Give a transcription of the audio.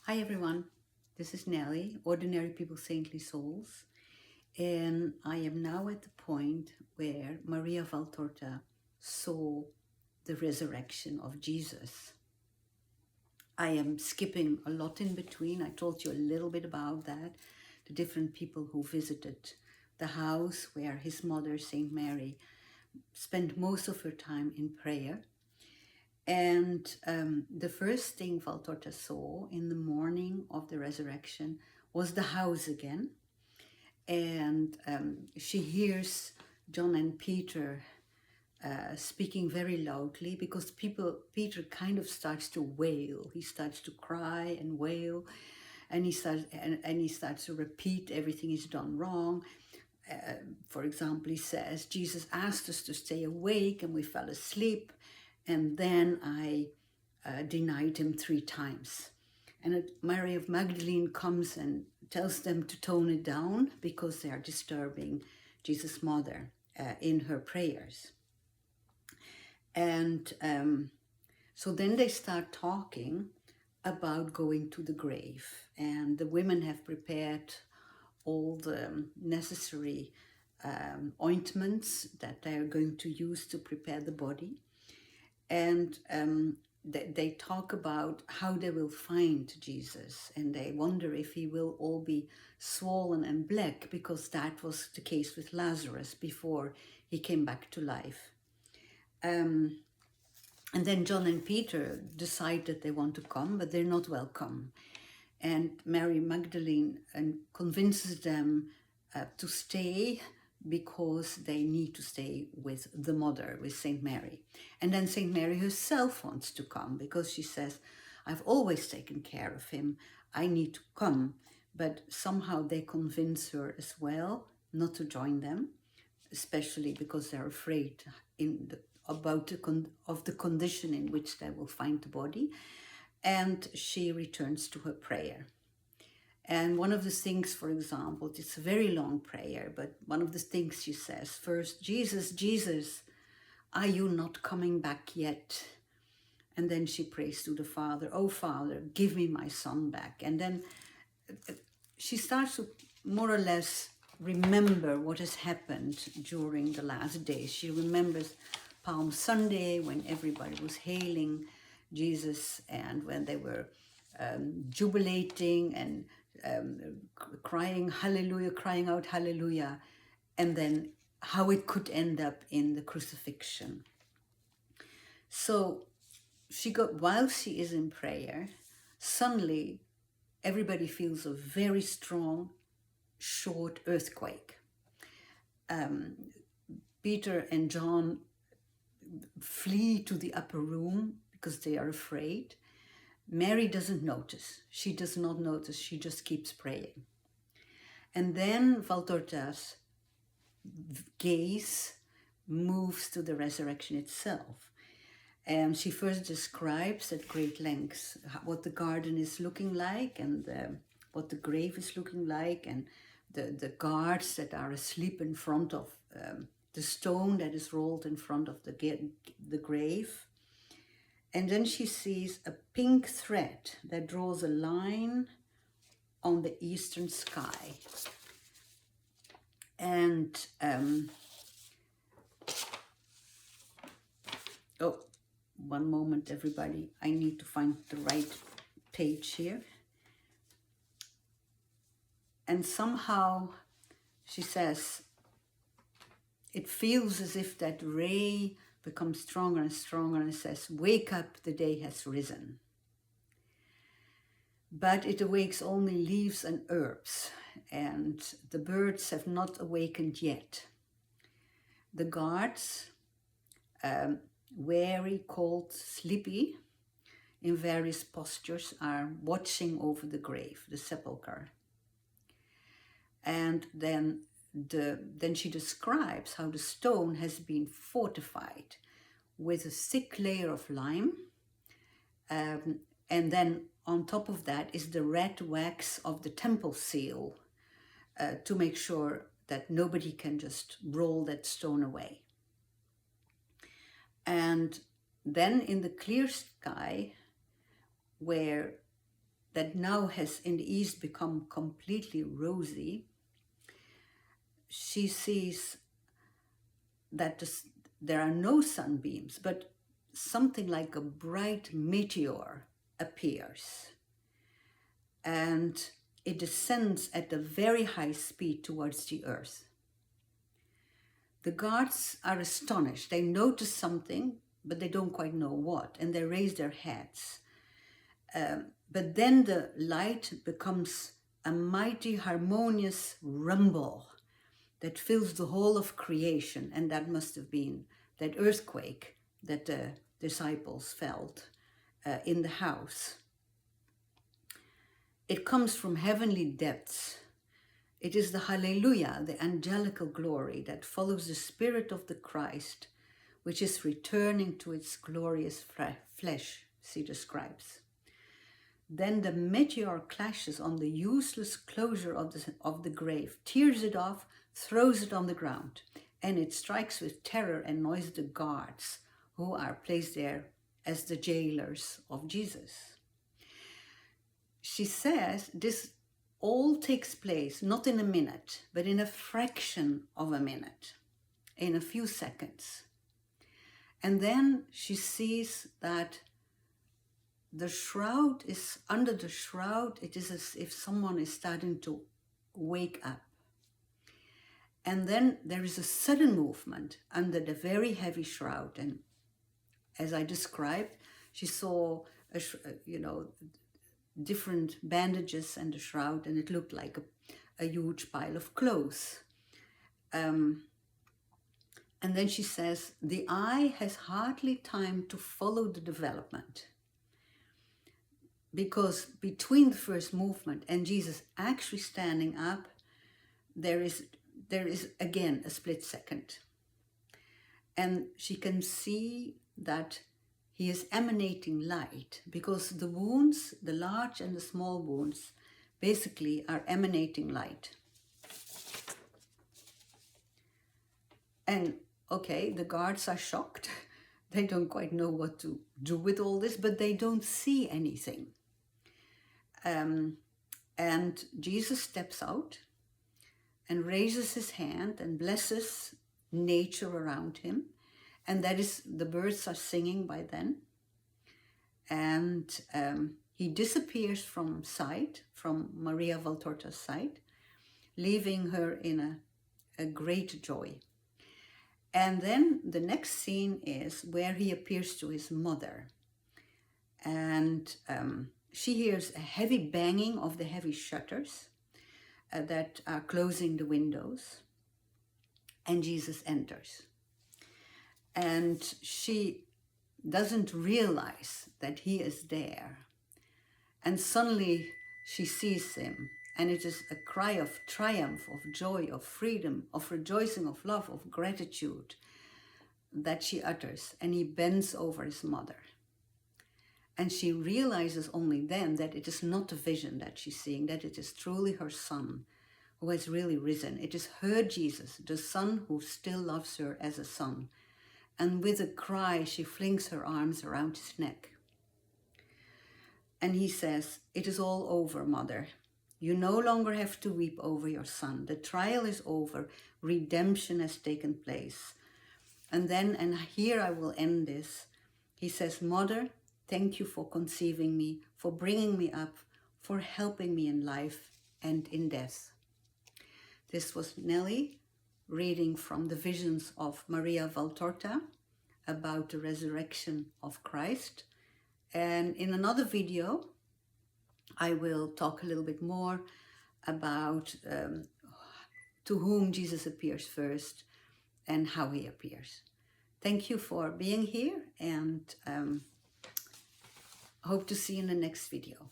Hi everyone, this is Nelly, Ordinary People Saintly Souls, and I am now at the point where Maria Valtorta saw the resurrection of Jesus. I am skipping a lot in between. I told you a little bit about that, the different people who visited the house where his mother, Saint Mary, spent most of her time in prayer. And the first thing Valtorta saw in the morning of the resurrection was the house again. And she hears John and Peter speaking very loudly because Peter kind of starts to wail. He starts to cry and wail, and he starts to repeat everything he's done wrong. For example, he says, Jesus asked us to stay awake and we fell asleep, and then I denied him 3 times. And Mary of Magdalene comes and tells them to tone it down because they are disturbing Jesus' mother in her prayers. And so then they start talking about going to the grave, and the women have prepared all the necessary ointments that they are going to use to prepare the body. And they talk about how they will find Jesus, and they wonder if he will all be swollen and black, because that was the case with Lazarus before he came back to life. And then John and Peter decide that they want to come, but they're not welcome. And Mary Magdalene convinces them to stay because they need to stay with the mother, with Saint Mary. And then Saint Mary herself wants to come because she says, I've always taken care of him, I need to come. But somehow they convince her as well not to join them, especially because they're afraid about the condition in which they will find the body. And she returns to her prayer. And one of the things, for example, it's a very long prayer, but one of the things she says first, Jesus, Jesus, are you not coming back yet? And then she prays to the Father, oh Father, give me my son back. And then she starts to more or less remember what has happened during the last days. She remembers Palm Sunday when everybody was hailing Jesus and when they were jubilating and crying hallelujah, crying out hallelujah, and then how it could end up in the crucifixion. So while she is in prayer, suddenly everybody feels a very strong, short earthquake. Peter and John flee to the upper room because they are afraid. Mary doesn't notice. She does not notice. She just keeps praying. And then Valtorta's gaze moves to the resurrection itself. And she first describes at great lengths what the garden is looking like and what the grave is looking like, and the guards that are asleep in front of the stone that is rolled in front of the grave. And then she sees a pink thread that draws a line on the eastern sky. And oh, one moment, everybody. I need to find the right page here. And somehow she says, it feels as if that ray becomes stronger and stronger and says, wake up, the day has risen. But it awakes only leaves and herbs, and the birds have not awakened yet. The guards, weary, cold, sleepy, in various postures, are watching over the grave, the sepulchre. And then she describes how the stone has been fortified with a thick layer of lime, and then on top of that is the red wax of the temple seal, to make sure that nobody can just roll that stone away. And then in the clear sky, where that now has in the east become completely rosy, she sees that there are no sunbeams, but something like a bright meteor appears. And it descends at a very high speed towards the earth. The guards are astonished. They notice something, but they don't quite know what, and they raise their heads. But then the light becomes a mighty harmonious rumble that fills the whole of creation, and that must have been that earthquake that the disciples felt in the house. It comes from heavenly depths. It is the hallelujah, the angelical glory that follows the spirit of the Christ, which is returning to its glorious flesh, she describes. Then the meteor clashes on the useless closure of the grave, tears it off, throws it on the ground, and it strikes with terror and noise the guards who are placed there as the jailers of Jesus. She says this all takes place not in a minute, but in a fraction of a minute, in a few seconds. And then she sees that the shroud is, under the shroud, it is as if someone is starting to wake up. And then there is a sudden movement under the very heavy shroud. And as I described, she saw, different bandages and the shroud, and it looked like a huge pile of clothes. And then she says, the eye has hardly time to follow the development, because between the first movement and Jesus actually standing up, there is again a split second. And she can see that he is emanating light, because the wounds, the large and the small wounds, basically are emanating light. And okay, the guards are shocked. They don't quite know what to do with all this, but they don't see anything. And Jesus steps out and raises his hand and blesses nature around him. And that is, the birds are singing by then. And he disappears from sight, from Maria Valtorta's sight, leaving her in a great joy. And then the next scene is where he appears to his mother. And she hears a heavy banging of the heavy shutters that are closing the windows. And Jesus enters. And she doesn't realize that he is there. And suddenly she sees him. And it is a cry of triumph, of joy, of freedom, of rejoicing, of love, of gratitude that she utters. And he bends over his mother. And she realizes only then that it is not a vision that she's seeing, that it is truly her son who has really risen. It is her Jesus, the son who still loves her as a son. And with a cry, she flings her arms around his neck. And he says, "It is all over, mother. You no longer have to weep over your son. The trial is over. Redemption has taken place." And then, and here I will end this, he says, "Mother, thank you for conceiving me, for bringing me up, for helping me in life and in death." This was Nelly reading from the visions of Maria Valtorta about the resurrection of Christ. And in another video, I will talk a little bit more about to whom Jesus appears first and how he appears. Thank you for being here, and hope to see you in the next video.